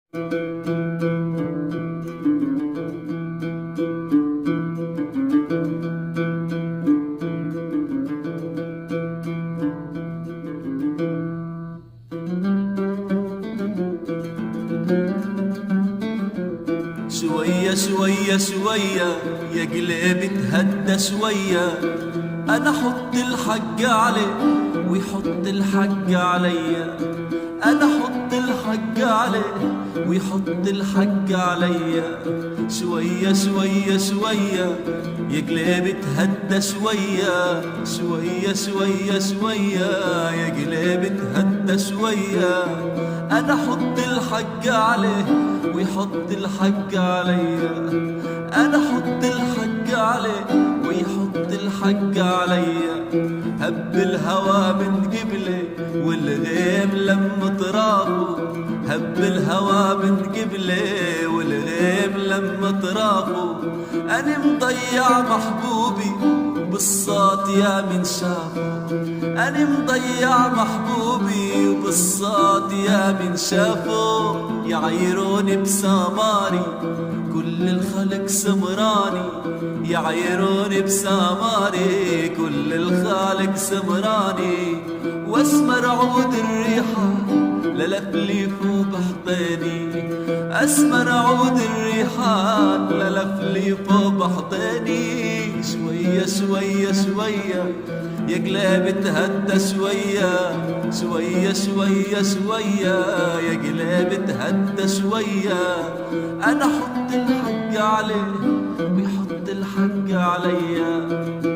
شوية شوية شوية يا قلبي تهدى شوية، أنا حط الحق عليه ويحط الحق عليا، أنا حط الحق عليه ويحط الحق عليا. شوية شوية شوية يا قلبي تهدى شوية، شوية شوية شوية يا قلبي تهدى شوية، أنا حط الحق عليه ويحط الحق عليا، أنا حط الحق عليه ويحط الحق عليا. هب الهوى من قبلي والغيم لما طراقه، هب الهوى من قبلي والغيم لما طراقه. أنا مضيع محبوبي بالصوت يا من شافه، أنا مضيع محبوبي وبالصوت يا من شافه. يعيروني بسماري كل الخلق سمراني، يعيروني بسماري كل الخالق سمراني. واسمر عود الريحة للفليف وبحضيني، اسمر عود الريحان للفليف وبحضيني. شوية شوية شوية يا قلبي تهدى شوية، شوية شوية شوية يا قلبي تهدى شوية، أنا حط الحق عليه ويحط الحق عليا.